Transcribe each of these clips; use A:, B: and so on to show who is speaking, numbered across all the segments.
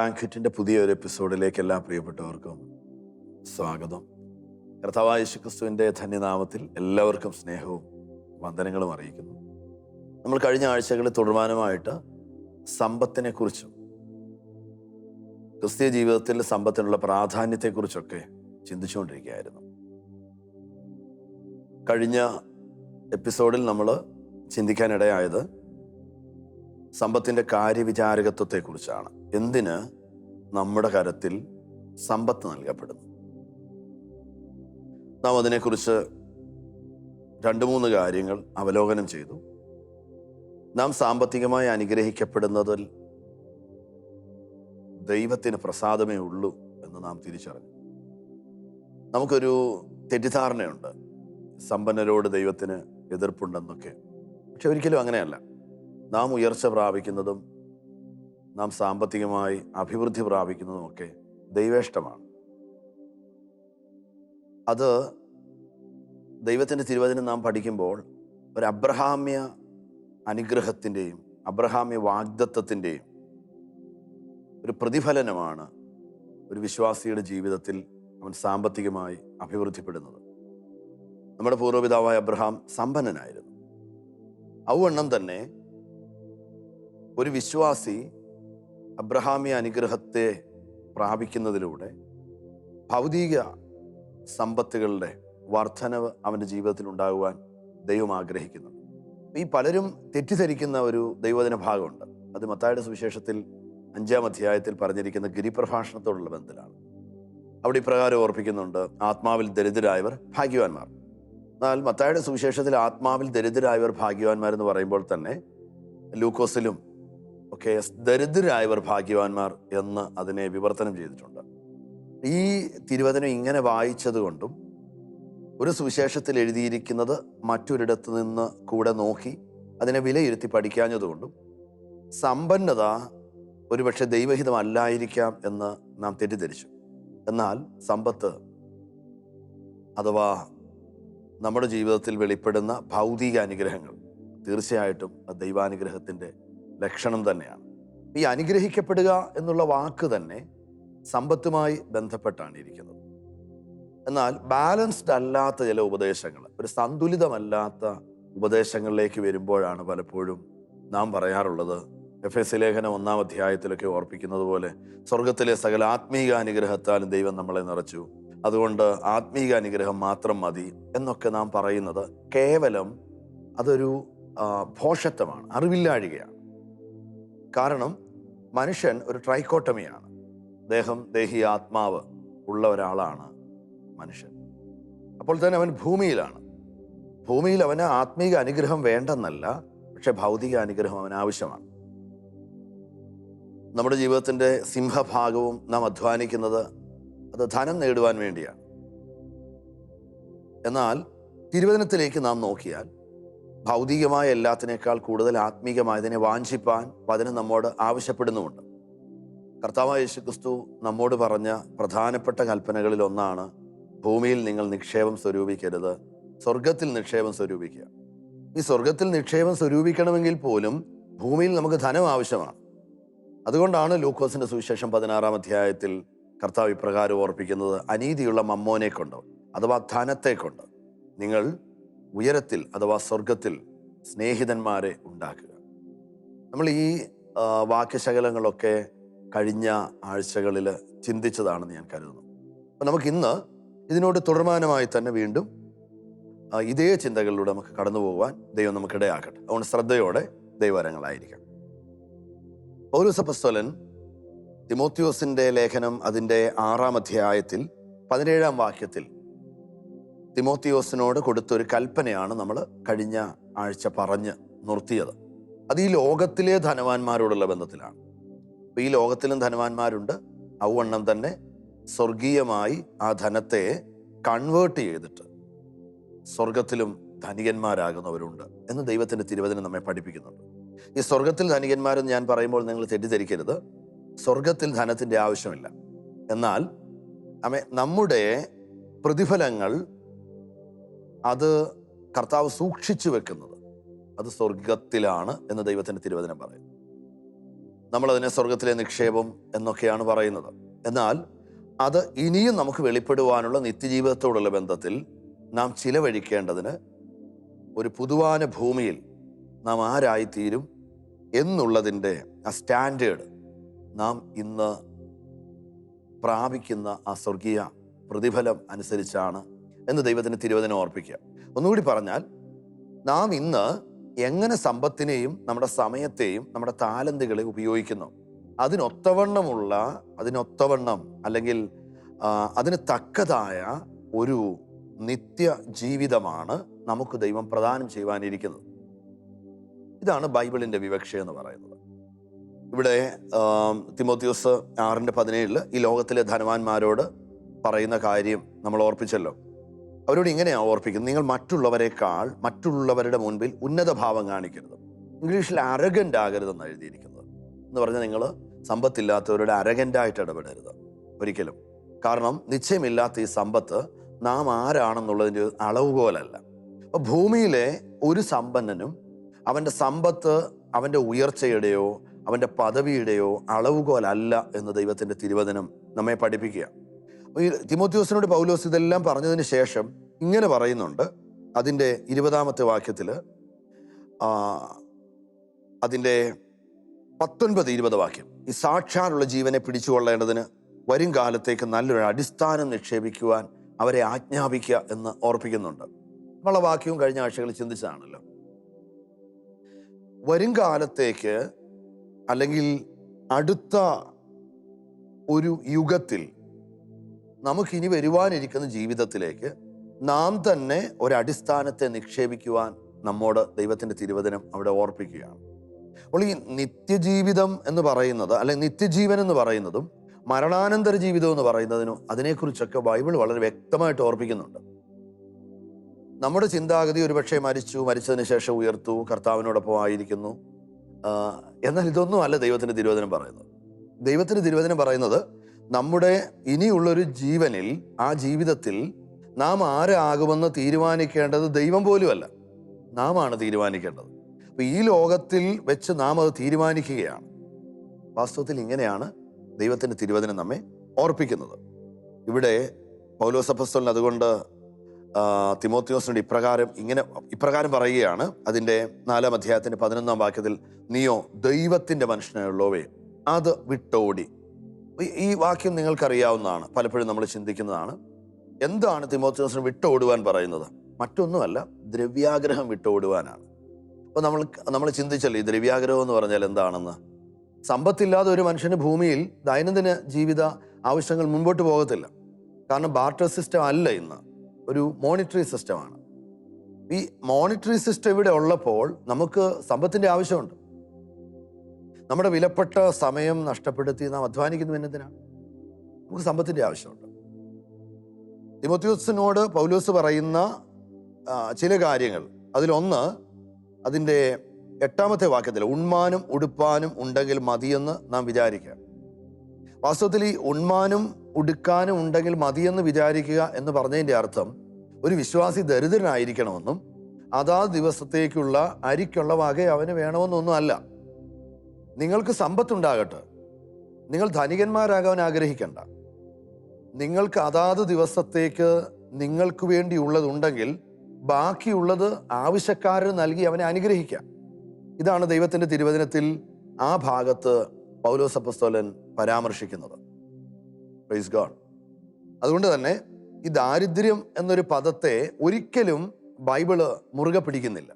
A: ബാങ്ക്വറ്റിൻ്റെ പുതിയൊരു എപ്പിസോഡിലേക്ക് എല്ലാ പ്രിയപ്പെട്ടവർക്കും സ്വാഗതം. കർത്താവായ യേശുക്രിസ്തുവിൻ്റെ ധന്യനാമത്തിൽ എല്ലാവർക്കും സ്നേഹവും വന്ദനങ്ങളും അറിയിക്കുന്നു. നമ്മൾ കഴിഞ്ഞ ആഴ്ചകളിൽ തുടർമാനമായിട്ട് സമ്പത്തിനെക്കുറിച്ചും ക്രിസ്തീയ ജീവിതത്തിൽ സമ്പത്തിനുള്ള പ്രാധാന്യത്തെക്കുറിച്ചൊക്കെ ചിന്തിച്ചുകൊണ്ടിരിക്കുകയായിരുന്നു. കഴിഞ്ഞ എപ്പിസോഡിൽ നമ്മൾ ചിന്തിക്കാനിടയായത് സമ്പത്തിൻ്റെ കാര്യവിചാരകത്വത്തെക്കുറിച്ചാണ്. എന്തിന് നമ്മുടെ കരത്തിൽ സമ്പത്ത് നൽകപ്പെടുന്നു? നാം അതിനെക്കുറിച്ച് 2-3 കാര്യങ്ങൾ അവലോകനം ചെയ്തു. നാം സാമ്പത്തികമായി അനുഗ്രഹിക്കപ്പെടുന്നതിൽ ദൈവത്തിന് പ്രസാദമേ ഉള്ളൂ എന്ന് നാം തിരിച്ചറിഞ്ഞു. നമുക്കൊരു തെറ്റിദ്ധാരണയുണ്ട്, സമ്പന്നരോട് ദൈവത്തിന് എതിർപ്പുണ്ടെന്നൊക്കെ. പക്ഷെ ഒരിക്കലും അങ്ങനെയല്ല. നാം ഉയർച്ച പ്രാപിക്കുന്നതും നാം സാമ്പത്തികമായി അഭിവൃദ്ധി പ്രാപിക്കുന്നതുമൊക്കെ ദൈവേഷ്ടമാണ്. അത് ദൈവത്തിൻ്റെ തിരുവചനം നാം പഠിക്കുമ്പോൾ ഒരു അബ്രഹാമ്യ അനുഗ്രഹത്തിൻ്റെയും അബ്രഹാമ്യ വാഗ്ദത്തത്തിൻ്റെയും ഒരു പ്രതിഫലനമാണ് ഒരു വിശ്വാസിയുടെ ജീവിതത്തിൽ അവൻ സാമ്പത്തികമായി അഭിവൃദ്ധിപ്പെടുന്നത്. നമ്മുടെ പൂർവ്വപിതാവായ അബ്രഹാം സമ്പന്നനായിരുന്നു. ഔവണ്ണം തന്നെ ഒരു വിശ്വാസി അബ്രഹാമ്യ അനുഗ്രഹത്തെ പ്രാപിക്കുന്നതിലൂടെ ഭൗതിക സമ്പത്തുകളുടെ വർധനവ് അവൻ്റെ ജീവിതത്തിൽ ഉണ്ടാകുവാൻ ദൈവം ആഗ്രഹിക്കുന്നുണ്ട്. ഈ പലരും തെറ്റിദ്ധരിക്കുന്ന ഒരു ദൈവവചന ഭാഗമുണ്ട്. അത് മത്തായിയുടെ സുവിശേഷത്തിൽ 5-ാം അധ്യായത്തിൽ പറഞ്ഞിരിക്കുന്ന ഗിരിപ്രഭാഷണത്തോടുള്ള ബന്ധത്തിലാണ്. അവിടെ ഇപ്രകാരം ഓർപ്പിക്കുന്നുണ്ട്, ആത്മാവിൽ ദരിദ്രരായവർ ഭാഗ്യവാന്മാർ. എന്നാൽ മത്തായിയുടെ സുവിശേഷത്തിൽ ആത്മാവിൽ ദരിദ്രരായവർ ഭാഗ്യവാന്മാരെന്ന് പറയുമ്പോൾ തന്നെ ലൂക്കോസിലും ഒക്കെ ദരിദ്രരായവർ ഭാഗ്യവാന്മാർ എന്ന് അതിനെ വിവർത്തനം ചെയ്തിട്ടുണ്ട്. ഈ തിരുവചനം ഇങ്ങനെ വായിച്ചത് കൊണ്ടും ഒരു സുവിശേഷത്തിൽ എഴുതിയിരിക്കുന്നത് മറ്റൊരിടത്ത് നിന്ന് കൂടെ നോക്കി അതിനെ വിലയിരുത്തി പഠിക്കാഞ്ഞതുകൊണ്ടും സമ്പന്നത ഒരുപക്ഷെ ദൈവഹിതമല്ലായിരിക്കാം എന്ന് നാം തെറ്റിദ്ധരിച്ചു. എന്നാൽ സമ്പത്ത് അഥവാ നമ്മുടെ ജീവിതത്തിൽ വെളിപ്പെടുന്ന ഭൗതിക അനുഗ്രഹങ്ങൾ തീർച്ചയായിട്ടും ദൈവാനുഗ്രഹത്തിൻ്റെ ലക്ഷണം തന്നെയാണ്. ഈ അനുഗ്രഹിക്കപ്പെടുക എന്നുള്ള വാക്ക് തന്നെ സമ്പത്തുമായി ബന്ധപ്പെട്ടാണ് ഇരിക്കുന്നത്. എന്നാൽ ബാലൻസ്ഡ് അല്ലാത്ത ചില ഉപദേശങ്ങൾ, ഒരു സന്തുലിതമല്ലാത്ത ഉപദേശങ്ങളിലേക്ക് വരുമ്പോഴാണ് പലപ്പോഴും നാം പറയാറുള്ളത്, എഫെസ്യ ലേഖനം 1-ാം അധ്യായത്തിലൊക്കെ ഓർപ്പിക്കുന്നത് പോലെ സ്വർഗത്തിലെ സകല ആത്മീക അനുഗ്രഹത്താലും ദൈവം നമ്മളെ നിറച്ചു, അതുകൊണ്ട് ആത്മീക അനുഗ്രഹം മാത്രം മതി എന്നൊക്കെ നാം പറയുന്നത് കേവലം അതൊരു ഭോഷത്വമാണ്, അറിവില്ലാഴികയാണ്. കാരണം മനുഷ്യൻ ഒരു ട്രൈക്കോട്ടമിയാണ്. ദേഹം, ദേഹി, ആത്മാവ് ഉള്ള ഒരാളാണ് മനുഷ്യൻ. അപ്പോൾ തന്നെ അവൻ ഭൂമിയിലാണ്. ഭൂമിയിൽ അവന് ആത്മീക അനുഗ്രഹം വേണ്ടെന്നല്ല, പക്ഷെ ഭൗതിക അനുഗ്രഹം അവന് ആവശ്യമാണ്. നമ്മുടെ ജീവിതത്തിൻ്റെ സിംഹഭാഗവും നാം അധ്വാനിക്കുന്നത് അത് ധനം നേടുവാൻ വേണ്ടിയാണ്. എന്നാൽ തിരുവചനത്തിലേക്ക് നാം നോക്കിയാൽ ഭൗതികമായ എല്ലാത്തിനേക്കാൾ കൂടുതൽ ആത്മീകമായതിനെ വാഞ്ചിപ്പാൻ വചനം നമ്മോട് ആവശ്യപ്പെടുന്നുമുണ്ട്. കർത്താവായ യേശുക്രിസ്തു നമ്മോട് പറഞ്ഞ പ്രധാനപ്പെട്ട കൽപ്പനകളിൽ ഒന്നാണ്, ഭൂമിയിൽ നിങ്ങൾ നിക്ഷേപം സ്വരൂപിക്കരുത്, സ്വർഗത്തിൽ നിക്ഷേപം സ്വരൂപിക്കുക. ഈ സ്വർഗത്തിൽ നിക്ഷേപം സ്വരൂപിക്കണമെങ്കിൽ പോലും ഭൂമിയിൽ നമുക്ക് ധനം ആവശ്യമാണ്. അതുകൊണ്ടാണ് ലൂക്കോസിന്റെ സുവിശേഷം 16-ാം അധ്യായത്തിൽ കർത്താവ് ഇപ്രകാരം ഓർപ്പിക്കുന്നത്, അനീതിയുള്ള മമ്മോനെ കൊണ്ട് അഥവാ ധനത്തെ കൊണ്ട് നിങ്ങൾ ഉയരത്തിൽ അഥവാ സ്വർഗത്തിൽ സ്നേഹിതന്മാരെ ഉണ്ടാക്കുക. നമ്മൾ ഈ വാക്യശകലങ്ങളൊക്കെ കഴിഞ്ഞ ആഴ്ചകളിൽ ചിന്തിച്ചതാണെന്ന് ഞാൻ കരുതുന്നു. അപ്പം നമുക്കിന്ന് ഇതിനോട് തുടർമാനമായി തന്നെ വീണ്ടും ഇതേ ചിന്തകളിലൂടെ നമുക്ക് കടന്നു പോകുവാൻ ദൈവം നമുക്കിടയാക്കട്ടെ. അതുകൊണ്ട് ശ്രദ്ധയോടെ ദൈവവരങ്ങളായിരിക്കാം. പൗലോസ് അപ്പോസ്തലൻ തിമോത്തിയോസിന്റെ ലേഖനം അതിൻ്റെ 6-ാം അധ്യായത്തിൽ 17-ാം വാക്യത്തിൽ തിമോത്തിയോസിനോട് കൊടുത്തൊരു കൽപ്പനയാണ് നമ്മൾ കഴിഞ്ഞ ആഴ്ച പറഞ്ഞ് നിർത്തിയത്. അത് ഈ ലോകത്തിലെ ധനവാന്മാരോടുള്ള ബന്ധത്തിലാണ്. അപ്പോൾ ഈ ലോകത്തിലും ധനവാന്മാരുണ്ട്, ഔവണ്ണം തന്നെ സ്വർഗീയമായി ആ ധനത്തെ കൺവേർട്ട് ചെയ്തിട്ട് സ്വർഗത്തിലും ധനികന്മാരാകുന്നവരുണ്ട് എന്ന് ദൈവത്തിൻ്റെ തിരുവചനം നമ്മെ പഠിപ്പിക്കുന്നുണ്ട്. ഈ സ്വർഗത്തിൽ ധനികന്മാരെന്ന് ഞാൻ പറയുമ്പോൾ നിങ്ങൾ തെറ്റിദ്ധരിക്കരുത്, സ്വർഗത്തിൽ ധനത്തിൻ്റെ ആവശ്യമില്ല. എന്നാൽ നമ്മുടെ പ്രതിഫലങ്ങൾ അത് കർത്താവ് സൂക്ഷിച്ചു വെക്കുന്നത് അത് സ്വർഗത്തിലാണ് എന്ന് ദൈവത്തിൻ്റെ തിരുവചനം പറയുന്നു. നമ്മളതിനെ സ്വർഗത്തിലെ നിക്ഷേപം എന്നൊക്കെയാണ് പറയുന്നത്. എന്നാൽ അത് ഇനിയും നമുക്ക് വെളിപ്പെടുവാനുള്ള നിത്യജീവിതത്തോടുള്ള ബന്ധത്തിൽ നാം ചിലവഴിക്കേണ്ടതിന് ഒരു പുതുവാന ഭൂമിയിൽ നാം ആരായിത്തീരും എന്നുള്ളതിൻ്റെ ആ സ്റ്റാൻഡേർഡ് നാം ഇന്ന് പ്രാപിക്കുന്ന ആ സ്വർഗീയ പ്രതിഫലം അനുസരിച്ചാണ് എന്ന് ദൈവത്തിന് തിരുവചനം ഓർപ്പിക്കുക. ഒന്നുകൂടി പറഞ്ഞാൽ, നാം ഇന്ന് എങ്ങനെ സമ്പത്തിനെയും നമ്മുടെ സമയത്തെയും നമ്മുടെ താലന്തുകളെ ഉപയോഗിക്കുന്നു, അതിനൊത്തവണ്ണം അല്ലെങ്കിൽ അതിന് തക്കതായ ഒരു നിത്യ ജീവിതമാണ് നമുക്ക് ദൈവം പ്രദാനം ചെയ്യുവാനിരിക്കുന്നത്. ഇതാണ് ബൈബിളിൻ്റെ വിവക്ഷ എന്ന് പറയുന്നത്. ഇവിടെ തിമോത്തിയോസ് 6:17 ഈ ലോകത്തിലെ ധനവാന്മാരോട് പറയുന്ന കാര്യം നമ്മൾ ഓർപ്പിച്ചല്ലോ. അവരോട് ഇങ്ങനെയാണ് ഓർപ്പിക്കുന്നത്: നിങ്ങൾ മറ്റുള്ളവരുടെ മുൻപിൽ ഉന്നത ഭാവം കാണിക്കരുത്. ഇംഗ്ലീഷിൽ അരഗൻ്റ് ആകരുതെന്ന് എഴുതിയിരിക്കുന്നത്. എന്ന് പറഞ്ഞാൽ നിങ്ങൾ സമ്പത്തില്ലാത്തവരുടെ അരഗൻ്റായിട്ട് ഇടപെടരുത് ഒരിക്കലും. കാരണം നിശ്ചയമില്ലാത്ത ഈ സമ്പത്ത് നാം ആരാണെന്നുള്ളതിൻ്റെ അളവുകോലല്ല. അപ്പോൾ ഭൂമിയിലെ ഒരു സമ്പന്നനും അവൻ്റെ സമ്പത്ത് അവൻ്റെ ഉയർച്ചയുടെയോ അവൻ്റെ പദവിയുടെയോ അളവുകോലല്ല എന്ന് ദൈവത്തിൻ്റെ തിരുവചനം നമ്മെ പഠിപ്പിക്കുക. ഈ തിമോത്തിയോസിനോട് പൗലോസ് ഇതെല്ലാം പറഞ്ഞതിന് ശേഷം ഇങ്ങനെ പറയുന്നുണ്ട്. അതിൻ്റെ 20-ാമത്തെ വാക്യത്തിൽ, അതിൻ്റെ 19-20 വാക്യം, ഈ സാക്ഷാലുള്ള ജീവനെ പിടിച്ചുകൊള്ളേണ്ടതിന് വരും കാലത്തേക്ക് നല്ലൊരു അടിസ്ഥാനം നിക്ഷേപിക്കുവാൻ അവരെ ആജ്ഞാപിക്കുക എന്ന് ഓർപ്പിക്കുന്നുണ്ട്. നമ്മളെ വാക്യവും കഴിഞ്ഞ ആഴ്ചകളിൽ ചിന്തിച്ചതാണല്ലോ. വരും കാലത്തേക്ക് അല്ലെങ്കിൽ അടുത്ത ഒരു യുഗത്തിൽ നമുക്കിനി വരുവാനിരിക്കുന്ന ജീവിതത്തിലേക്ക് നാം തന്നെ ഒരടിസ്ഥാനത്തെ നിക്ഷേപിക്കുവാൻ നമ്മോട് ദൈവത്തിൻ്റെ തിരുവചനം അവിടെ ഓർപ്പിക്കുകയാണ്. അപ്പോൾ ഈ നിത്യജീവിതം എന്ന് പറയുന്നത്, അല്ലെങ്കിൽ നിത്യജീവൻ എന്ന് പറയുന്നതും മരണാനന്തര ജീവിതം എന്ന് പറയുന്നതിനും അതിനെക്കുറിച്ചൊക്കെ ബൈബിൾ വളരെ വ്യക്തമായിട്ട് ഓർപ്പിക്കുന്നുണ്ട്. നമ്മുടെ ചിന്താഗതി ഒരുപക്ഷെ മരിച്ചതിന് ശേഷം ഉയർത്തു, കർത്താവിനോടൊപ്പം ആയിരിക്കുന്നു. എന്നാൽ ഇതൊന്നും അല്ല ദൈവത്തിൻ്റെ തിരുവചനം പറയുന്നത്. ദൈവത്തിൻ്റെ തിരുവചനം പറയുന്നത് നമ്മുടെ ഇനിയുള്ളൊരു ജീവനിൽ, ആ ജീവിതത്തിൽ നാം ആരാകുമെന്ന് തീരുമാനിക്കേണ്ടത് ദൈവം പോലുമല്ല, നാം ആണ് തീരുമാനിക്കേണ്ടത്. അപ്പൊ ഈ ലോകത്തിൽ വെച്ച് നാം അത് തീരുമാനിക്കുകയാണ്. വാസ്തവത്തിൽ ഇങ്ങനെയാണ് ദൈവത്തിൻ്റെ തിരുവചനം നമ്മെ ഓർപ്പിക്കുന്നത്. ഇവിടെ പൗലോസ് അപ്പോസ്തലൻ അതുകൊണ്ട് തിമോത്തിയോസിനോട് ഇപ്രകാരം പറയുകയാണ്. അതിൻ്റെ 4-ാം അധ്യായത്തിൻ്റെ 11-ാം വാക്യത്തിൽ, നീയോ ദൈവത്തിൻ്റെ മനുഷ്യനുള്ളവേ അത് വിട്ടോടി. ഈ വാക്യം നിങ്ങൾക്കറിയാവുന്നതാണ്, പലപ്പോഴും നമ്മൾ ചിന്തിക്കുന്നതാണ്. എന്താണ് തിമോത്തിയോസിന് വിട്ടോടുവാൻ പറയുന്നത്? മറ്റൊന്നുമല്ല, ദ്രവ്യാഗ്രഹം വിട്ടോടുവാനാണ്. അപ്പോൾ നമ്മൾ ചിന്തിച്ചല്ലോ ഈ ദ്രവ്യാഗ്രഹം എന്ന് പറഞ്ഞാൽ എന്താണെന്ന്. സമ്പത്തില്ലാതെ ഒരു മനുഷ്യന് ഭൂമിയിൽ ദൈനംദിന ജീവിത ആവശ്യങ്ങൾ മുൻപോട്ട് പോകത്തില്ല. കാരണം ബാർട്ടർ സിസ്റ്റം അല്ല ഇന്ന്, ഒരു മോണിറ്ററി സിസ്റ്റമാണ്. ഈ മോണിറ്ററി സിസ്റ്റം ഇവിടെ ഉള്ളപ്പോൾ നമുക്ക് സമ്പത്തിൻ്റെ ആവശ്യമുണ്ട്. നമ്മുടെ വിലപ്പെട്ട സമയം നഷ്ടപ്പെടുത്തി നാം അധ്വാനിക്കുന്നു എന്നതിനാണ്. നമുക്ക് സമ്പത്തിൻ്റെ ആവശ്യമുണ്ട്. തിമോത്തിയോസിനോട് പൗലോസ് പറയുന്ന ചില കാര്യങ്ങൾ, അതിലൊന്ന് അതിൻ്റെ 8-ാമത്തെ വാക്യത്തിൽ, ഉണ്മാനും ഉടുപ്പാനും ഉണ്ടെങ്കിൽ മതിയെന്ന് നാം വിചാരിക്കുക. വാസ്തവത്തിൽ ഈ ഉണ്മാനും ഉടുക്കാനും ഉണ്ടെങ്കിൽ മതിയെന്ന് വിചാരിക്കുക എന്ന് പറഞ്ഞതിൻ്റെ അർത്ഥം ഒരു വിശ്വാസി ദരിദ്രനായിരിക്കണമെന്നും അതാത് ദിവസത്തേക്കുള്ള അരിക്കുള്ള വക അവന് വേണമെന്നൊന്നും അല്ല. നിങ്ങൾക്ക് സമ്പത്തുണ്ടാകട്ടെ, നിങ്ങൾ ധനികന്മാരാകാൻ ആഗ്രഹിക്കണ്ട. നിങ്ങൾക്ക് അതാത് ദിവസത്തേക്ക് നിങ്ങൾക്ക് വേണ്ടിയുള്ളതുണ്ടെങ്കിൽ ബാക്കിയുള്ളത് ആവശ്യക്കാരന് നൽകി അവനെ അനുഗ്രഹിക്കാം. ഇതാണ് ദൈവത്തിൻ്റെ തിരുവചനത്തിൽ ആ ഭാഗത്ത് പൗലോസ് അപ്പോസ്തലൻ പരാമർശിക്കുന്നത്. Praise God. അതുകൊണ്ട് തന്നെ ഈ ദാരിദ്ര്യം എന്നൊരു പദത്തെ ഒരിക്കലും ബൈബിള് മുറുകെ പിടിക്കുന്നില്ല.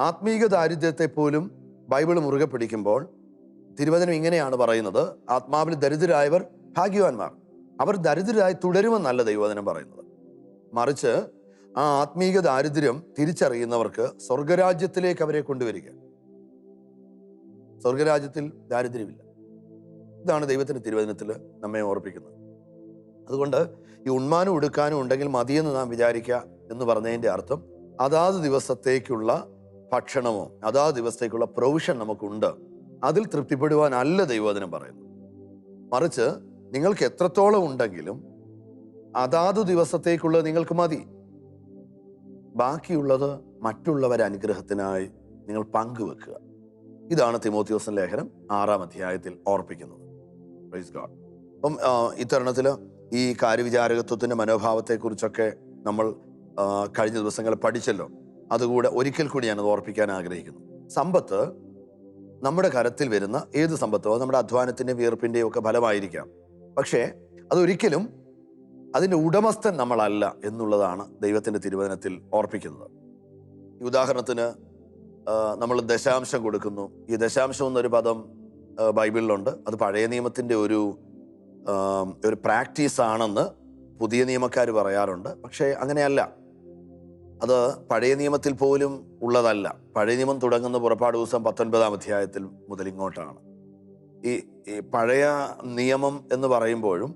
A: ആത്മീക ദാരിദ്ര്യത്തെ പോലും ബൈബിൾ മുറുകെ പിടിക്കുമ്പോൾ തിരുവചനം ഇങ്ങനെയാണ് പറയുന്നത്: ആത്മാവിൽ ദരിദ്രരായവർ ഭാഗ്യവാന്മാർ, അവർ ദരിദ്രരായി തുടരുമെന്നല്ല ദൈവവചനം പറയുന്നത്. മറിച്ച് ആ ആത്മീക ദാരിദ്ര്യം തിരിച്ചറിയുന്നവർക്ക് സ്വർഗരാജ്യത്തിലേക്ക് അവരെ കൊണ്ടുവരിക. സ്വർഗരാജ്യത്തിൽ ദാരിദ്ര്യമില്ല. ഇതാണ് ദൈവത്തിൻ്റെ തിരുവചനത്തിൽ നമ്മെ ഓർപ്പിക്കുന്നത്. അതുകൊണ്ട് ഈ ഉണ്മാനും ഉടുക്കാനും ഉണ്ടെങ്കിൽ മതിയെന്ന് നാം വിചാരിക്കുക എന്ന് പറഞ്ഞതിൻ്റെ അർത്ഥം അതാത് ദിവസത്തേക്കുള്ള ഭക്ഷണമോ അതാത് ദിവസത്തേക്കുള്ള പ്രൊവിഷൻ നമുക്കുണ്ട്, അതിൽ തൃപ്തിപ്പെടുവാനല്ല ദൈവവചനം പറയുന്നത്. മറിച്ച് നിങ്ങൾക്ക് എത്രത്തോളം ഉണ്ടെങ്കിലും അതാത് ദിവസത്തേക്കുള്ളത് നിങ്ങൾക്ക് മതി. ബാക്കിയുള്ളത് മറ്റുള്ളവരെ അനുഗ്രഹത്തിനായി നിങ്ങൾ പങ്കുവെക്കുക. ഇതാണ് തിമോത്തിയോസിന്റെ ലേഖനം 6-ാം അധ്യായത്തിൽ ഓർപ്പിക്കുന്നത്. Praise God. അപ്പം ഇത്തരണത്തിൽ ഈ കാര്യവിചാരകത്വത്തിന്റെ മനോഭാവത്തെക്കുറിച്ചൊക്കെ നമ്മൾ കഴിഞ്ഞ ദിവസങ്ങൾ പഠിച്ചല്ലോ. അതുകൂടെ ഒരിക്കൽ കൂടി ഞാനത് ഓർപ്പിക്കാൻ ആഗ്രഹിക്കുന്നു. സമ്പത്ത് നമ്മുടെ കരത്തിൽ വരുന്ന ഏത് സമ്പത്തോ നമ്മുടെ അധ്വാനത്തിൻ്റെയും വിയർപ്പിൻ്റെയും ഒക്കെ ഫലമായിരിക്കാം. പക്ഷേ അതൊരിക്കലും അതിൻ്റെ ഉടമസ്ഥൻ നമ്മളല്ല എന്നുള്ളതാണ് ദൈവത്തിൻ്റെ തിരുവചനത്തിൽ ഓർപ്പിക്കുന്നത്. ഈ ഉദാഹരണത്തിന് നമ്മൾ ദശാംശം കൊടുക്കുന്നു. ഈ ദശാംശം എന്നൊരു പദം ബൈബിളിലുണ്ട്. അത് പഴയ നിയമത്തിൻ്റെ ഒരു പ്രാക്ടീസ് ആണെന്ന് പുതിയ നിയമക്കാർ പറയാറുണ്ട്. പക്ഷേ അങ്ങനെയല്ല. അത് പഴയ നിയമത്തിൽ പോലും ഉള്ളതല്ല. പഴയ നിയമം തുടങ്ങുന്ന പുറപ്പാട് ദിവസം 19-ാം അധ്യായത്തിൽ മുതൽ ഇങ്ങോട്ടാണ്. ഈ പഴയ നിയമം എന്ന് പറയുമ്പോഴും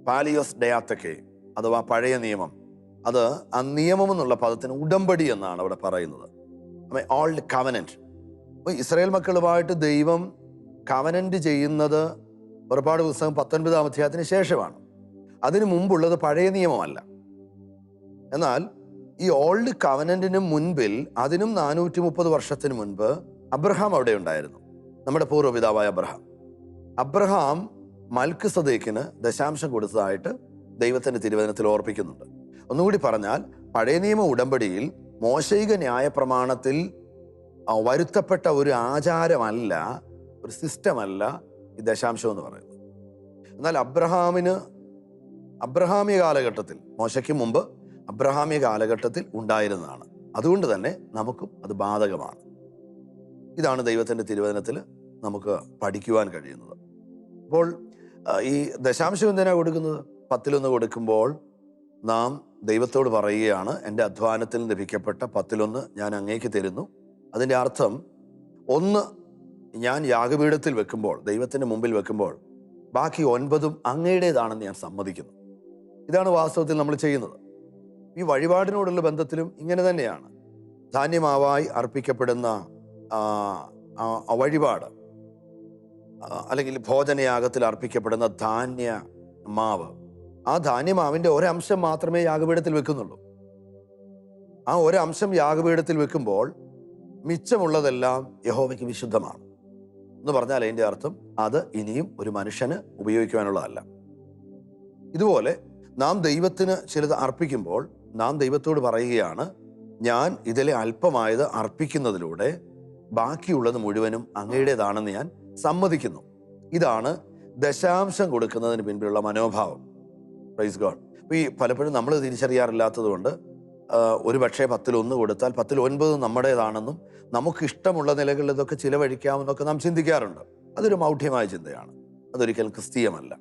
A: പാലിയോസ് ഡയാത്തക്കെ അഥവാ പഴയ നിയമം, അത് ആ നിയമം എന്നുള്ള പദത്തിന് ഉടമ്പടി എന്നാണ് അവിടെ പറയുന്നത്. Old covenant. അപ്പോൾ ഇസ്രായേൽ മക്കളുമായിട്ട് ദൈവം കവനന്റ് ചെയ്യുന്നത് പുറപ്പാട് പുസ്തകം 19-ാം അധ്യായത്തിന് ശേഷമാണ്. അതിനു മുമ്പുള്ളത് പഴയ നിയമമല്ല. എന്നാൽ ഈ ഓൾഡ് കവനന്റിന് മുൻപിൽ, അതിനും 430 വർഷത്തിന് മുൻപ് അബ്രഹാം അവിടെ ഉണ്ടായിരുന്നു. നമ്മുടെ പൂർവ്വപിതാവായ അബ്രഹാം മൽക്കിസദേക്കിന് ദശാംശം കൊടുത്തതായിട്ട് ദൈവത്തിന്റെ തിരുവചനത്തിൽ ഓർപ്പിക്കുന്നുണ്ട്. ഒന്നുകൂടി പറഞ്ഞാൽ, പഴയ നിയമ ഉടമ്പടിയിൽ മോശയിക ന്യായപ്രമാണത്തിൽ വരുത്തപ്പെട്ട ഒരു ആചാരമല്ല, ഒരു സിസ്റ്റമല്ല ഈ ദശാംശം എന്ന് പറയുന്നത്. എന്നാൽ അബ്രഹാമിക കാലഘട്ടത്തിൽ, മോശയ്ക്ക് മുമ്പ് അബ്രഹാമിക കാലഘട്ടത്തിൽ ഉണ്ടായിരുന്നതാണ്. അതുകൊണ്ട് തന്നെ നമുക്കും അത് ബാധകമാണ്. ഇതാണ് ദൈവത്തിൻ്റെ തിരുവചനത്തിൽ നമുക്ക് പഠിക്കുവാൻ കഴിയുന്നത്. അപ്പോൾ ഈ ദശാംശം എന്തിനാണ് കൊടുക്കുന്നത്? 10 കൊടുക്കുമ്പോൾ നാം ദൈവത്തോട് പറയുകയാണ്, എൻ്റെ അധ്വാനത്തിൽ ലഭിക്കപ്പെട്ട 10 ഞാൻ അങ്ങേക്ക് തരുന്നു. അതിൻ്റെ അർത്ഥം, 1 ഞാൻ യാഗപീഠത്തിൽ വെക്കുമ്പോൾ, ദൈവത്തിൻ്റെ മുമ്പിൽ വെക്കുമ്പോൾ, ബാക്കി 9 അങ്ങയുടേതാണെന്ന് ഞാൻ സമ്മതിക്കുന്നു. ഇതാണ് വാസ്തവത്തിൽ നമ്മൾ ചെയ്യുന്നത്. ഈ വഴിപാടിനോടുള്ള ബന്ധത്തിലും ഇങ്ങനെ തന്നെയാണ്. ധാന്യമാവായി അർപ്പിക്കപ്പെടുന്ന വഴിപാട്, അല്ലെങ്കിൽ ഭോജനയാഗത്തിൽ അർപ്പിക്കപ്പെടുന്ന ധാന്യമാവ്, ആ ധാന്യമാവിൻ്റെ ഒരംശം മാത്രമേ യാഗപീഠത്തിൽ വെക്കുന്നുള്ളൂ. ആ ഒരംശം യാഗപീഠത്തിൽ വെക്കുമ്പോൾ മിച്ചമുള്ളതെല്ലാം യഹോവയ്ക്ക് വിശുദ്ധമാണ് എന്ന് പറഞ്ഞാൽ അതിൻ്റെ അർത്ഥം അത് ഇനിയും ഒരു മനുഷ്യന് ഉപയോഗിക്കുവാനുള്ളതല്ല. ഇതുപോലെ നാം ദൈവത്തിന് ചിലത് അർപ്പിക്കുമ്പോൾ നാം ദൈവത്തോട് പറയുകയാണ്, ഞാൻ ഇതിലെ അല്പമായത് അർപ്പിക്കുന്നതിലൂടെ ബാക്കിയുള്ളത് മുഴുവനും അങ്ങയുടേതാണെന്ന് ഞാൻ സമ്മതിക്കുന്നു. ഇതാണ് ദശാംശം കൊടുക്കുന്നതിന് പിൻപിലുള്ള മനോഭാവം. Price God. അപ്പോൾ ഈ പലപ്പോഴും നമ്മൾ തിരിച്ചറിയാറില്ലാത്തത് കൊണ്ട് ഒരു പക്ഷേ 10 കൊടുത്താൽ 9 നമ്മുടേതാണെന്നും നമുക്കിഷ്ടമുള്ള നിലകളിൽ ഇതൊക്കെ ചിലവഴിക്കാമെന്നൊക്കെ നാം ചിന്തിക്കാറുണ്ട്. അതൊരു മൗഢ്യമായ ചിന്തയാണ്. അതൊരിക്കലും ക്രിസ്തീയമല്ല.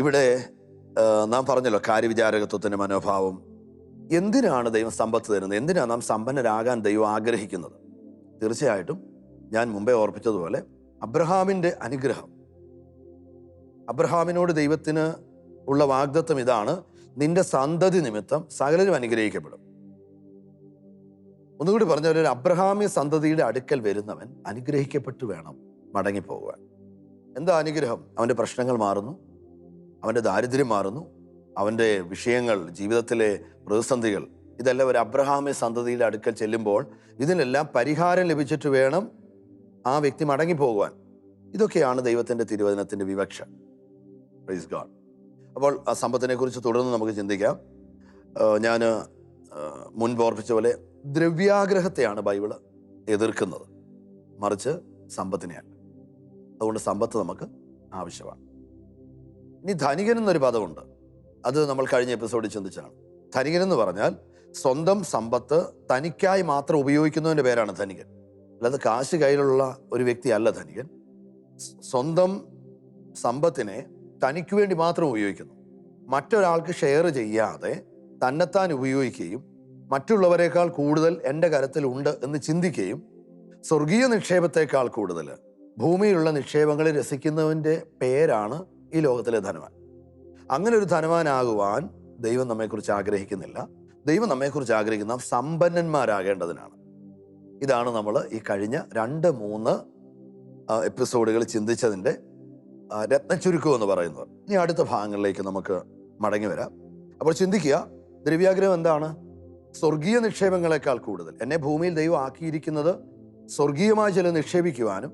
A: ഇവിടെ നാം പറഞ്ഞല്ലോ കാര്യവിചാരകത്വത്തിൻ്റെ മനോഭാവം. എന്തിനാണ് ദൈവം സമ്പത്ത് തരുന്നത്? എന്തിനാണ് നാം സമ്പന്നരാകാൻ ദൈവം ആഗ്രഹിക്കുന്നത്? തീർച്ചയായിട്ടും ഞാൻ മുമ്പേ ഓർപ്പിച്ചതുപോലെ അബ്രഹാമിൻ്റെ അനുഗ്രഹം, അബ്രഹാമിനോട് ദൈവത്തിന് ഉള്ള വാഗ്ദത്തം ഇതാണ്, നിന്റെ സന്തതി നിമിത്തം സകലരും അനുഗ്രഹിക്കപ്പെടും. ഒന്നുകൂടി പറഞ്ഞ ഒരു അബ്രഹാമി സന്തതിയുടെ അടുക്കൽ വരുന്നവൻ അനുഗ്രഹിക്കപ്പെട്ടു വേണം മടങ്ങിപ്പോകുവാൻ. എന്താ അനുഗ്രഹം? അവൻ്റെ പ്രശ്നങ്ങൾ മാറുന്നു, അവൻ്റെ ദാരിദ്ര്യം മാറുന്നു, അവൻ്റെ വിഷയങ്ങൾ, ജീവിതത്തിലെ പ്രതിസന്ധികൾ, ഇതെല്ലാം ഒരു അബ്രഹാമി സന്തതിയുടെ അടുക്കൽ ചെല്ലുമ്പോൾ ഇതിനെല്ലാം പരിഹാരം ലഭിച്ചിട്ട് വേണം ആ വ്യക്തി മടങ്ങിപ്പോകുവാൻ. ഇതൊക്കെയാണ് ദൈവത്തിൻ്റെ തിരുവചനത്തിൻ്റെ വിവക്ഷ. Praise God. അപ്പോൾ ആ സമ്പത്തിനെ കുറിച്ച് തുടർന്ന് നമുക്ക് ചിന്തിക്കാം. ഞാൻ മുൻപ് ഓർപ്പിച്ച പോലെ ദ്രവ്യാഗ്രഹത്തെയാണ് ബൈബിള് എതിർക്കുന്നത്, മറിച്ച് സമ്പത്തിനെയല്ല. അതുകൊണ്ട് സമ്പത്ത് നമുക്ക് ആവശ്യമാണ്. ഇനി ധനികൻ എന്നൊരു പദമുണ്ട്. അത് നമ്മൾ കഴിഞ്ഞ എപ്പിസോഡിൽ ചിന്തിച്ചാണ്. ധനികൻ എന്ന് പറഞ്ഞാൽ സ്വന്തം സമ്പത്ത് തനിക്കായി മാത്രം ഉപയോഗിക്കുന്നതിൻ്റെ പേരാണ് ധനികൻ. അല്ലാതെ കാശ് കയ്യിലുള്ള ഒരു വ്യക്തിയല്ല ധനികൻ. സ്വന്തം സമ്പത്തിനെ തനിക്ക് വേണ്ടി മാത്രം ഉപയോഗിക്കുന്നു. മറ്റൊരാൾക്ക് ഷെയർ ചെയ്യാതെ തന്നെത്താൻ ഉപയോഗിക്കുകയും മറ്റുള്ളവരെക്കാൾ കൂടുതൽ എൻ്റെ കരത്തിലുണ്ട് എന്ന് ചിന്തിക്കുകയും സ്വർഗീയ നിക്ഷേപത്തെക്കാൾ കൂടുതൽ ഭൂമിയിലുള്ള നിക്ഷേപങ്ങളെ രസിക്കുന്നവൻ്റെ പേരാണ് ഈ ലോകത്തിലെ ധനവാൻ. അങ്ങനെ ഒരു ധനവാനാകുവാൻ ദൈവം നമ്മെക്കുറിച്ച് ആഗ്രഹിക്കുന്നില്ല. ദൈവം നമ്മെക്കുറിച്ച് ആഗ്രഹിക്കുന്ന സമ്പന്നന്മാരാകേണ്ടതിനാണ്. ഇതാണ് നമ്മൾ ഈ കഴിഞ്ഞ 2-3 എപ്പിസോഡുകൾ ചിന്തിച്ചതിൻ്റെ രത്നച്ചുരുക്കം എന്ന് പറയുന്നത്. ഇനി അടുത്ത ഭാഗങ്ങളിലേക്ക് നമുക്ക് മടങ്ങി വരാം. അപ്പോൾ ചിന്തിക്കുക, ദ്രവ്യാഗ്രഹം എന്താണ്? സ്വർഗീയ നിക്ഷേപങ്ങളെക്കാൾ കൂടുതൽ എന്നെ ഭൂമിയിൽ ദൈവം ആക്കിയിരിക്കുന്നത് സ്വർഗീയമായ ചില നിക്ഷേപിക്കുവാനും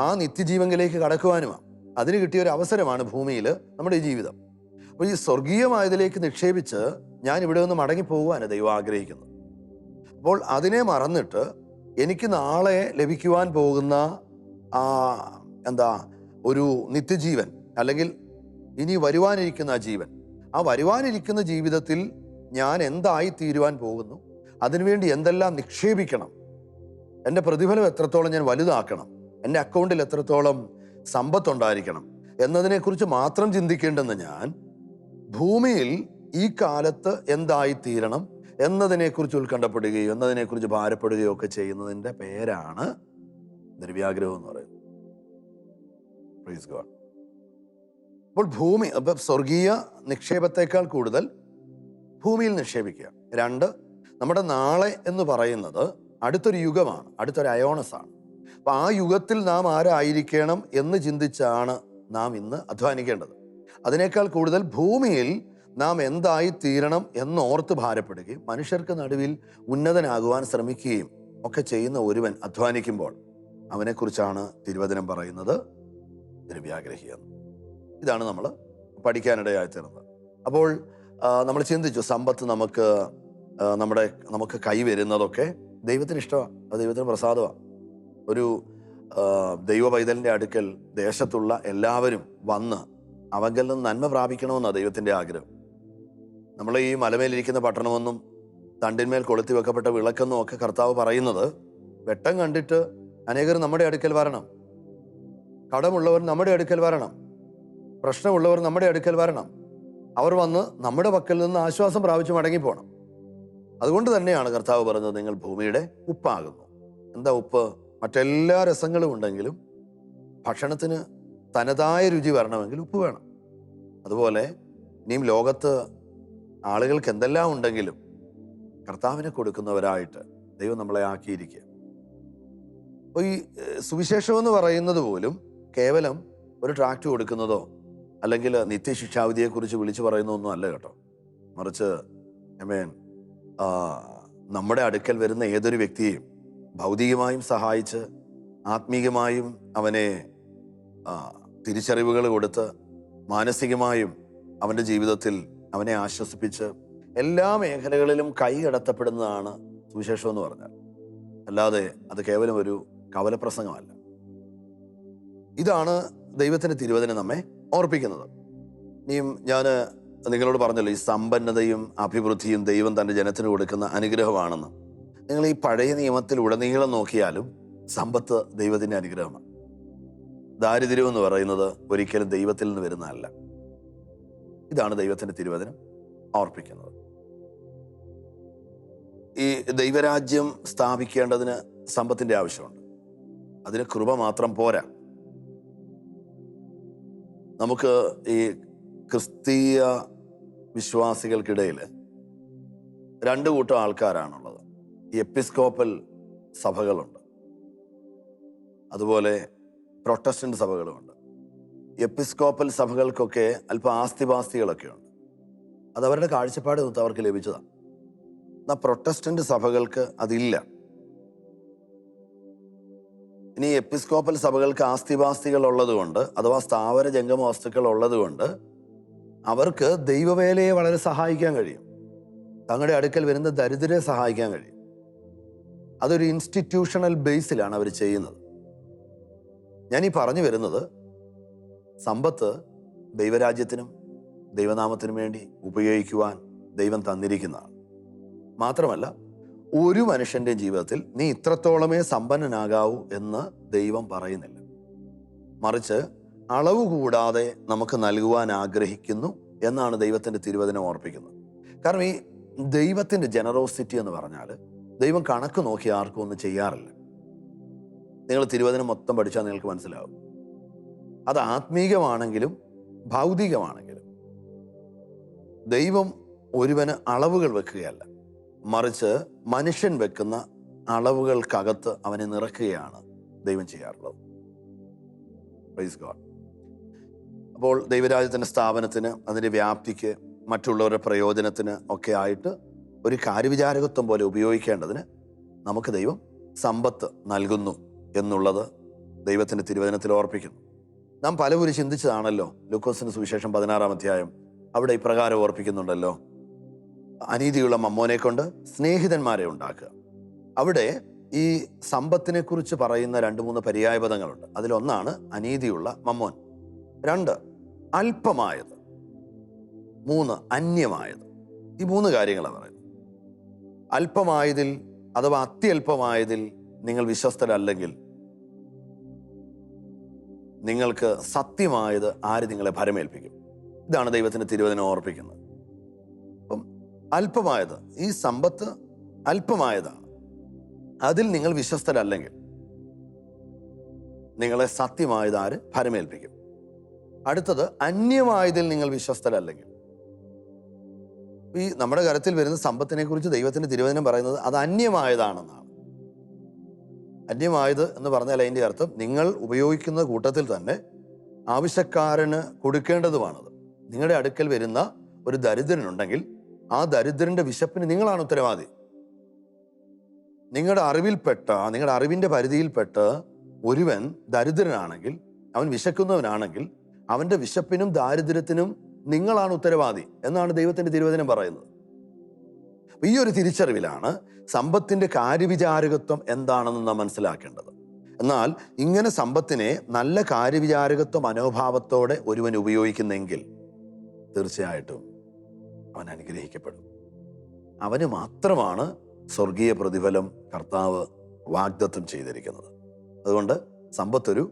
A: ആ നിത്യജീവങ്കിലേക്ക് കടക്കുവാനുമാണ്. അതിന് കിട്ടിയ ഒരു അവസരമാണ് ഭൂമിയിൽ നമ്മുടെ ഈ ജീവിതം. അപ്പോൾ ഈ സ്വർഗീയമായതിലേക്ക് നിക്ഷേപിച്ച് ഞാൻ ഇവിടെ നിന്ന് മടങ്ങിപ്പോകുവാനാണ് ദൈവം ആഗ്രഹിക്കുന്നത്. അപ്പോൾ അതിനെ മറന്നിട്ട് എനിക്ക് നാളെ ലഭിക്കുവാൻ പോകുന്ന ഒരു നിത്യജീവൻ, അല്ലെങ്കിൽ ഇനി വരുവാനിരിക്കുന്ന ജീവൻ, ആ വരുവാനിരിക്കുന്ന ജീവിതത്തിൽ ഞാൻ എന്തായി തീരുവാൻ പോകുന്നു, അതിനുവേണ്ടി എന്തെല്ലാം നിക്ഷേപിക്കണം, എൻ്റെ പ്രതിഫലം എത്രത്തോളം ഞാൻ വലുതാക്കണം, എൻ്റെ അക്കൗണ്ടിൽ എത്രത്തോളം സമ്പത്തുണ്ടായിരിക്കണം എന്നതിനെക്കുറിച്ച് മാത്രം ചിന്തിക്കേണ്ടെന്ന് ഞാൻ ഭൂമിയിൽ ഈ കാലത്ത് എന്തായിത്തീരണം എന്നതിനെക്കുറിച്ച് ഉത്കണ്ഠപ്പെടുകയോ എന്നതിനെക്കുറിച്ച് ഭാരപ്പെടുകയോ ഒക്കെ ചെയ്യുന്നതിൻ്റെ പേരാണ് നിർവ്യാഗ്രഹം എന്ന് പറയുന്നത്. Price God. അപ്പോൾ സ്വർഗീയ നിക്ഷേപത്തെക്കാൾ കൂടുതൽ ഭൂമിയിൽ നിക്ഷേപിക്കുക. 2, നമ്മുടെ നാളെ എന്ന് പറയുന്നത് അടുത്തൊരു യുഗമാണ്, അടുത്തൊരു അയോണസാണ്. അപ്പം ആ യുഗത്തിൽ നാം ആരായിരിക്കണം എന്ന് ചിന്തിച്ചാണ് നാം ഇന്ന് അധ്വാനിക്കേണ്ടത്. അതിനേക്കാൾ കൂടുതൽ ഭൂമിയിൽ നാം എന്തായി തീരണം എന്നോർത്ത് ഭാരപ്പെടുകയും മനുഷ്യർക്ക് നടുവിൽ ഉന്നതനാകുവാൻ ശ്രമിക്കുകയും ഒക്കെ ചെയ്യുന്ന ഒരുവൻ അധ്വാനിക്കുമ്പോൾ അവനെക്കുറിച്ചാണ് തിരുവചനം പറയുന്നത് നിർവ്യാഗ്രഹിയെന്ന്. ഇതാണ് നമ്മൾ പഠിക്കാനിടയായി തീർന്നത്. അപ്പോൾ നമ്മൾ ചിന്തിച്ചു, സമ്പത്ത് നമുക്ക് കൈവരുന്നതൊക്കെ ദൈവത്തിന് ഇഷ്ടമാണ്, അത് ദൈവത്തിന് പ്രസാദമാണ്. ഒരു ദൈവ പൈതലിൻ്റെ അടുക്കൽ ദേശത്തുള്ള എല്ലാവരും വന്ന് അവങ്കിൽ നിന്ന് നന്മ പ്രാപിക്കണമെന്നാണ് ദൈവത്തിൻ്റെ ആഗ്രഹം. നമ്മൾ ഈ മലമേലിരിക്കുന്ന പട്ടണമെന്നും തണ്ടിന്മേൽ കൊളുത്തി വെക്കപ്പെട്ട വിളക്കെന്നും ഒക്കെ കർത്താവ് പറയുന്നത്, വെട്ടം കണ്ടിട്ട് അനേകർ നമ്മുടെ അടുക്കൽ വരണം, കടമുള്ളവർ നമ്മുടെ അടുക്കൽ വരണം, പ്രശ്നമുള്ളവർ നമ്മുടെ അടുക്കൽ വരണം, അവർ വന്ന് നമ്മുടെ പക്കൽ നിന്ന് ആശ്വാസം പ്രാപിച്ച് മടങ്ങിപ്പോണം. അതുകൊണ്ട് തന്നെയാണ് കർത്താവ് പറഞ്ഞത്, നിങ്ങൾ ഭൂമിയുടെ ഉപ്പാകുന്നു. എന്താ ഉപ്പ്? മറ്റെല്ലാ രസങ്ങളും ഉണ്ടെങ്കിലും ഭക്ഷണത്തിന് തനതായ രുചി വരണമെങ്കിൽ ഉപ്പ് വേണം. അതുപോലെ ഇനിയും ലോകത്ത് ആളുകൾക്ക് എന്തെല്ലാം ഉണ്ടെങ്കിലും കർത്താവിനെ കൊടുക്കുന്നവരായിട്ട് ദൈവം നമ്മളെ ആക്കിയിരിക്കുക. അപ്പോൾ ഈ സുവിശേഷം എന്ന് പറയുന്നത് പോലും കേവലം ഒരു ട്രാക്റ്റ് കൊടുക്കുന്നതോ അല്ലെങ്കിൽ നിത്യശിക്ഷാവിധിയെക്കുറിച്ച് വിളിച്ചു പറയുന്നതൊന്നും അല്ല കേട്ടോ. മറിച്ച് നമ്മുടെ അടുക്കൽ വരുന്ന ഏതൊരു വ്യക്തിയെയും ഭൗതികമായും സഹായിച്ച് ആത്മീകമായും അവനെ തിരിച്ചറിവുകൾ കൊടുത്ത് മാനസികമായും അവൻ്റെ ജീവിതത്തിൽ അവനെ ആശ്വസിപ്പിച്ച് എല്ലാ മേഖലകളിലും കൈകടത്തപ്പെടുന്നതാണ് സുവിശേഷം എന്ന് പറഞ്ഞാൽ. അല്ലാതെ അത് കേവലം ഒരു കവലപ്രസംഗമല്ല. ഇതാണ് ദൈവത്തിൻ്റെ തിരുവചനം നമ്മെ ഓർപ്പിക്കുന്നത്. ഇനിയും ഞാൻ നിങ്ങളോട് പറഞ്ഞല്ലോ, ഈ സമ്പന്നതയും അഭിവൃദ്ധിയും ദൈവം തൻ്റെ ജനത്തിന് കൊടുക്കുന്ന അനുഗ്രഹമാണെന്ന്. നിങ്ങൾ ഈ പഴയ നിയമത്തിൽ ഉടനീളം നോക്കിയാലും സമ്പത്ത് ദൈവത്തിൻ്റെ അനുഗ്രഹമാണ്. ദാരിദ്ര്യം എന്ന് പറയുന്നത് ഒരിക്കലും ദൈവത്തിൽ നിന്ന് വരുന്നതല്ല. ഇതാണ് ദൈവത്തിൻ്റെ തിരുവചനം ഓർപ്പിക്കുന്നത്. ഈ ദൈവരാജ്യം സ്ഥാപിക്കേണ്ടതിന് സമ്പത്തിൻ്റെ ആവശ്യമുണ്ട്. അതിന് കൃപ മാത്രം പോരാ. നമുക്ക് ഈ ക്രിസ്തീയ വിശ്വാസികൾക്കിടയിൽ 2 കൂട്ടം ആൾക്കാരാണുള്ളത്. ഈ എപ്പിസ്കോപ്പൽ സഭകളുണ്ട്, അതുപോലെ പ്രൊട്ടസ്റ്റന്റ് സഭകളുമുണ്ട്. എപ്പിസ്കോപ്പൽ സഭകൾക്കൊക്കെ അല്പം ആസ്തിപാസ്തികളൊക്കെ ഉണ്ട്. അതവരുടെ കാഴ്ചപ്പാട് നിർത്ത് അവർക്ക് ലഭിച്ചതാണ്. എന്നാൽ പ്രൊട്ടസ്റ്റന്റ് സഭകൾക്ക് അതില്ല. ഇനി എപ്പിസ്കോപ്പൽ സഭകൾക്ക് ആസ്തിപാസ്തികൾ ഉള്ളതുകൊണ്ട്, അഥവാ സ്ഥാവര ജംഗമ വസ്തുക്കൾ ഉള്ളതുകൊണ്ട് അവർക്ക് ദൈവവേലയെ വളരെ സഹായിക്കാൻ കഴിയും. തങ്ങളുടെ അടുക്കൽ വരുന്ന ദരിദ്രരെ സഹായിക്കാൻ കഴിയും. അതൊരു ഇൻസ്റ്റിറ്റ്യൂഷണൽ ബേസിലാണ് അവർ ചെയ്യുന്നത്. ഞാൻ ഈ പറഞ്ഞു വരുന്നത്, സമ്പത്ത് ദൈവരാജ്യത്തിനും ദൈവനാമത്തിനും വേണ്ടി ഉപയോഗിക്കുവാൻ ദൈവം തന്നിരിക്കുന്നതാണ്. മാത്രമല്ല, ഒരു മനുഷ്യൻ്റെ ജീവിതത്തിൽ നീ ഇത്രത്തോളമേ സമ്പന്നനാകാവൂ എന്ന് ദൈവം പറയുന്നില്ല. മറിച്ച് അളവ് കൂടാതെ നമുക്ക് നൽകുവാൻ ആഗ്രഹിക്കുന്നു എന്നാണ് ദൈവത്തിൻ്റെ തിരുവചനം ഓർപ്പിക്കുന്നത്. കാരണം ഈ ദൈവത്തിൻ്റെ ജനറോസിറ്റി എന്ന് പറഞ്ഞാൽ ദൈവം കണക്ക് നോക്കി ആർക്കും ഒന്നും ചെയ്യാറില്ല. നിങ്ങൾ തിരുവചനം മൊത്തം പഠിച്ചാൽ നിങ്ങൾക്ക് മനസ്സിലാവും. അത് ആത്മീകമാണെങ്കിലും ഭൗതികമാണെങ്കിലും ദൈവം ഒരുവന് അളവുകൾ വെക്കുകയല്ല, മറിച്ച് മനുഷ്യൻ വെക്കുന്ന അളവുകൾക്കകത്ത് അവനെ നിറക്കുകയാണ് ദൈവം ചെയ്യാറുള്ളത്. Price God. അപ്പോൾ ദൈവരാജ്യത്തിൻ്റെ സ്ഥാപനത്തിന്, അതിൻ്റെ വ്യാപ്തിക്ക്, മറ്റുള്ളവരുടെ പ്രയോജനത്തിന് ഒക്കെ ആയിട്ട് ഒരു കാര്യവിചാരകത്വം പോലെ ഉപയോഗിക്കേണ്ടതിന് നമുക്ക് ദൈവം സമ്പത്ത് നൽകുന്നു എന്നുള്ളത് ദൈവത്തിൻ്റെ തിരുവചനത്തിൽ ഓർപ്പിക്കുന്നു. നാം പലവരും ചിന്തിച്ചതാണല്ലോ. ലൂക്കോസിന് സുവിശേഷം 16-ാം അധ്യായം അവിടെ ഇപ്രകാരം ഓർപ്പിക്കുന്നുണ്ടല്ലോ, അനീതിയുള്ള മമ്മോനെ കൊണ്ട് സ്നേഹിതന്മാരെ ഉണ്ടാക്കുക. അവിടെ ഈ സമ്പത്തിനെ കുറിച്ച് പറയുന്ന 2-3 പര്യായപദങ്ങളുണ്ട്. അതിലൊന്നാണ് അനീതിയുള്ള മമ്മോൻ, 2 അല്പമായത്, 3 അന്യമായത്. ഈ 3 കാര്യങ്ങളാണ് പറയുന്നത്. അല്പമായതിൽ അഥവാ അത്യല്പമായതിൽ നിങ്ങൾ വിശ്വസ്തരല്ലെങ്കിൽ നിങ്ങൾക്ക് സത്യമായത് ആര് നിങ്ങളെ ഭരമേൽപ്പിക്കും? ഇതാണ് ദൈവത്തിൻ്റെ തിരുവചനം ഓർപ്പിക്കുന്നത്. അപ്പം അല്പമായത്, ഈ സമ്പത്ത് അല്പമായതാണ്, അതിൽ നിങ്ങൾ വിശ്വസ്തരല്ലെങ്കിൽ നിങ്ങളെ സത്യമായത് ആര് ഭരമേൽപ്പിക്കും? അടുത്തത് അന്യമായതിൽ നിങ്ങൾ വിശ്വസ്തരല്ലെങ്കിൽ. ഈ നമ്മുടെ കരത്തിൽ വരുന്ന സമ്പത്തിനെ കുറിച്ച് ദൈവത്തിന്റെ തിരുവചനം പറയുന്നത് അത് അന്യമായതാണെന്നാണ്. അന്യമായത് എന്ന് പറഞ്ഞാൽ അതിൻ്റെ അർത്ഥം നിങ്ങൾ ഉപയോഗിക്കുന്ന കൂട്ടത്തിൽ തന്നെ ആവശ്യക്കാരന് കൊടുക്കേണ്ടതുമാണത്. നിങ്ങളുടെ അടുക്കൽ വരുന്ന ഒരു ദരിദ്രനുണ്ടെങ്കിൽ ആ ദരിദ്രന്റെ വിശപ്പിന് നിങ്ങളാണ് ഉത്തരവാദി. നിങ്ങളുടെ അറിവിന്റെ പരിധിയിൽപ്പെട്ട് ഒരുവൻ ദരിദ്രനാണെങ്കിൽ, അവൻ വിശക്കുന്നവനാണെങ്കിൽ, അവന്റെ വിശപ്പിനും ദാരിദ്ര്യത്തിനും നിങ്ങളാണ് ഉത്തരവാദി എന്നാണ് ദൈവത്തിന്റെ തിരുവചനം പറയുന്നത്. ഈ ഒരു തിരിച്ചറിവിലാണ് സമ്പത്തിന്റെ കാര്യവിചാരകത്വം എന്താണെന്ന് നാം മനസ്സിലാക്കേണ്ടത്. എന്നാൽ ഇങ്ങനെ സമ്പത്തിനെ നല്ല കാര്യവിചാരകത്വ മനോഭാവത്തോടെ ഒരുവൻ ഉപയോഗിക്കുന്നെങ്കിൽ തീർച്ചയായിട്ടും അവൻ അനുഗ്രഹിക്കപ്പെടും. അവന് മാത്രമാണ് സ്വർഗീയ പ്രതിഫലം കർത്താവ് വാഗ്ദത്തം ചെയ്തിരിക്കുന്നത്. അതുകൊണ്ട് സമ്പത്തൊരു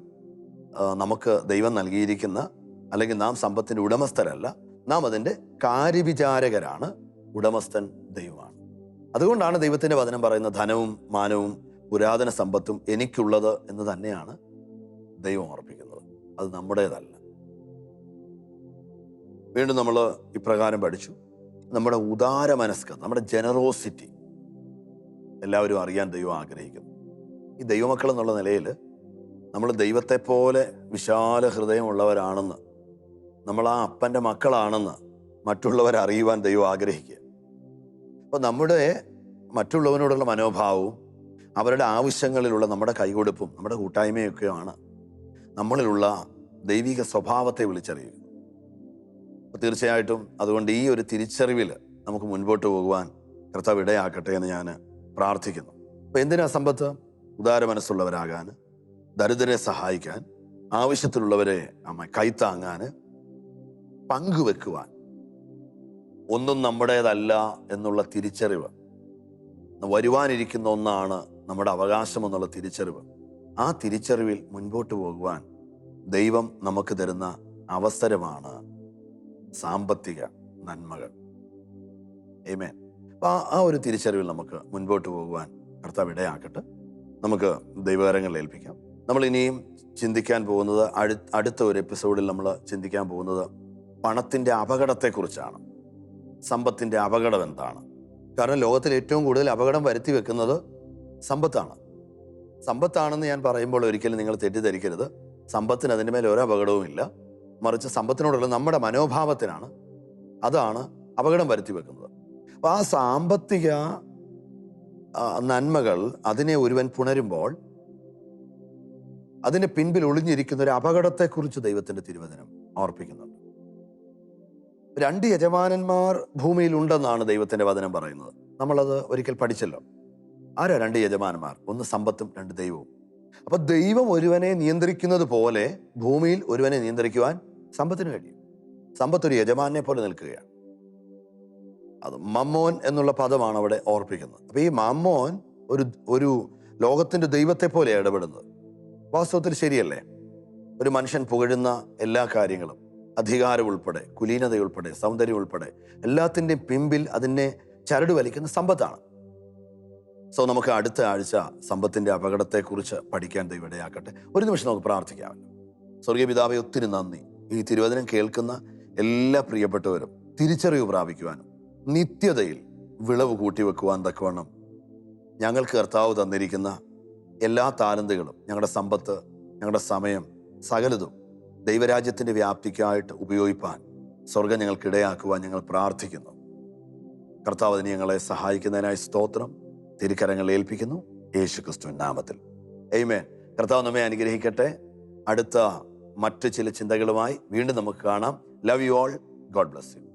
A: നമുക്ക് ദൈവം നൽകിയിരിക്കുന്ന, അല്ലെങ്കിൽ നാം സമ്പത്തിൻ്റെ ഉടമസ്ഥരല്ല, നാം അതിൻ്റെ കാര്യവിചാരകരാണ്. ഉടമസ്ഥൻ ദൈവമാണ്. അതുകൊണ്ടാണ് ദൈവത്തിൻ്റെ വചനം പറയുന്ന ധനവും മാനവും പുരാതന സമ്പത്തും എനിക്കുള്ളത് എന്ന് തന്നെയാണ് ദൈവം ഓർപ്പിക്കുന്നത്. അത് നമ്മുടേതല്ല. വീണ്ടും നമ്മൾ ഇപ്രകാരം പഠിച്ചു, നമ്മുടെ ഉദാര മനസ്കത, നമ്മുടെ ജനറോസിറ്റി എല്ലാവരും അറിയാൻ ദൈവം ആഗ്രഹിക്കുന്നു. ഈ ദൈവമക്കൾ എന്നുള്ള നിലയിൽ നമ്മൾ ദൈവത്തെ പോലെ വിശാല ഹൃദയമുള്ളവരാണെന്ന്, നമ്മൾ ആ അപ്പൻ്റെ മക്കളാണെന്ന് മറ്റുള്ളവരെ അറിയുവാൻ ദൈവം ആഗ്രഹിക്കുക. അപ്പോൾ നമ്മുടെ മറ്റുള്ളവനോടുള്ള മനോഭാവവും അവരുടെ ആവശ്യങ്ങളിലുള്ള നമ്മുടെ കൈകൊടുപ്പും നമ്മുടെ കൂട്ടായ്മയൊക്കെയാണ് നമ്മളിലുള്ള ദൈവിക സ്വഭാവത്തെ വിളിച്ചറിയുന്നത്. അപ്പോൾ തീർച്ചയായിട്ടും അതുകൊണ്ട് ഈ ഒരു തിരിച്ചറിവിൽ നമുക്ക് മുൻപോട്ട് പോകുവാൻ കർത്താവ് ഇടയാക്കട്ടെ എന്ന് ഞാൻ പ്രാർത്ഥിക്കുന്നു. അപ്പോൾ എന്തിനാ സമ്പത്ത്? ഉദാര മനസ്സുള്ളവരാകാൻ, ദരിദ്രരെ സഹായിക്കാൻ, ആവശ്യത്തിലുള്ളവരെ കൈത്താങ്ങാൻ, പങ്കുവെക്കുവാൻ. ഒന്നും നമ്മുടേതല്ല എന്നുള്ള തിരിച്ചറിവ്, വരുവാനിരിക്കുന്ന ഒന്നാണ് നമ്മുടെ അവകാശം എന്നുള്ള തിരിച്ചറിവ്. ആ തിരിച്ചറിവിൽ മുൻപോട്ട് പോകുവാൻ ദൈവം നമുക്ക് തരുന്ന അവസരമാണ് സാമ്പത്തിക നന്മകൾ. ആമേൻ. അപ്പം ആ ഒരു തിരിച്ചറിവിൽ നമുക്ക് മുൻപോട്ട് പോകുവാൻ കർത്താവ് ഇടയാക്കട്ടെ. നമുക്ക് ദൈവകരങ്ങളിൽ ഏൽപ്പിക്കാം. നമ്മൾ ഇനിയും ചിന്തിക്കാൻ പോകുന്നത്, അടുത്ത ഒരു എപ്പിസോഡിൽ നമ്മൾ ചിന്തിക്കാൻ പോകുന്നത് പണത്തിൻ്റെ അപകടത്തെക്കുറിച്ചാണ്. സമ്പത്തിൻ്റെ അപകടം എന്താണ്? കാരണം ലോകത്തിൽ ഏറ്റവും കൂടുതൽ അപകടം വരുത്തി വെക്കുന്നത് സമ്പത്താണ്. സമ്പത്താണെന്ന് ഞാൻ പറയുമ്പോൾ ഒരിക്കലും നിങ്ങൾ തെറ്റിദ്ധരിക്കരുത്. സമ്പത്തിന് അതിൻ്റെ മേലെ ഒരു അപകടവും ഇല്ല. മറിച്ച് സമ്പത്തിനോടുള്ള നമ്മുടെ മനോഭാവത്തിനാണ്, അതാണ് അപകടം വരുത്തി വെക്കുന്നത്. അപ്പോൾ ആ സാമ്പത്തിക നന്മകൾ, അതിനെ ഒരുവൻ പുണരുമ്പോൾ അതിന് പിൻപിൽ ഒളിഞ്ഞിരിക്കുന്ന ഒരു അപകടത്തെക്കുറിച്ച് ദൈവത്തിൻ്റെ തിരുവചനം ഓർപ്പിക്കുന്നുണ്ട്. 2 യജമാനന്മാർ ഭൂമിയിൽ ഉണ്ടെന്നാണ് ദൈവത്തിൻ്റെ വചനം പറയുന്നത്. നമ്മളത് ഒരിക്കൽ പഠിച്ചല്ലോ. ആരാ 2 യജമാനന്മാർ? ഒന്ന് സമ്പത്തും 2 ദൈവവും. അപ്പൊ ദൈവം ഒരുവനെ നിയന്ത്രിക്കുന്നത് പോലെ ഭൂമിയിൽ ഒരുവനെ നിയന്ത്രിക്കുവാൻ സമ്പത്തിന് കഴിയും. സമ്പത്ത് ഒരു യജമാനെ പോലെ നിൽക്കുകയാണ്. അത് മമ്മോൻ എന്നുള്ള പദമാണ് അവിടെ ഓർപ്പിക്കുന്നത്. അപ്പൊ ഈ മമ്മോൻ ഒരു ലോകത്തിന്റെ ദൈവത്തെ പോലെ ഇടപെടുന്നത് വാസ്തവത്തിൽ ശരിയല്ലേ? ഒരു മനുഷ്യൻ പുകഴുന്ന എല്ലാ കാര്യങ്ങളും, അധികാരം ഉൾപ്പെടെ, കുലീനതയുൾപ്പെടെ, സൗന്ദര്യം ഉൾപ്പെടെ എല്ലാത്തിൻ്റെയും പിമ്പിൽ അതിനെ ചരട് വലിക്കുന്ന സമ്പത്താണ്. സോ നമുക്ക് അടുത്ത ആഴ്ച സമ്പത്തിന്റെ അപകടത്തെക്കുറിച്ച് പഠിക്കാൻ ദൈവം ഇടയാക്കട്ടെ. ഒരു നിമിഷം നമുക്ക് പ്രാർത്ഥിക്കാമല്ലോ. സ്വർഗീയ പിതാവേ, ഒത്തിരി നന്ദി. ഈ തിരുവചനം കേൾക്കുന്ന എല്ലാ പ്രിയപ്പെട്ടവരും തിരിച്ചറിവ് പ്രാപിക്കുവാനും നിത്യതയിൽ വിളവ് കൂട്ടിവെക്കുവാൻ തക്കവണ്ണം ഞങ്ങൾക്ക് കർത്താവ് തന്നിരിക്കുന്ന എല്ലാ താലന്തുകളും, ഞങ്ങളുടെ സമ്പത്ത്, ഞങ്ങളുടെ സമയം, സകലതും ദൈവരാജ്യത്തിൻ്റെ വ്യാപ്തിക്കായിട്ട് ഉപയോഗിപ്പാൻ സ്വർഗം ഞങ്ങൾക്കിടയാക്കുവാൻ ഞങ്ങൾ പ്രാർത്ഥിക്കുന്നു. കർത്താവ് അതിന് ഞങ്ങളെ സഹായിക്കുന്നതിനായി സ്തോത്രം. തിരുക്കരങ്ങൾ ഏൽപ്പിക്കുന്നു. യേശു ക്രിസ്തുവിൻ നാമത്തിൽ ആമേൻ. കർത്താവ് നമ്മെ അനുഗ്രഹിക്കട്ടെ. അടുത്ത മറ്റ് ചില ചിന്തകളുമായി വീണ്ടും നമുക്ക് കാണാം. Love you all. God bless you.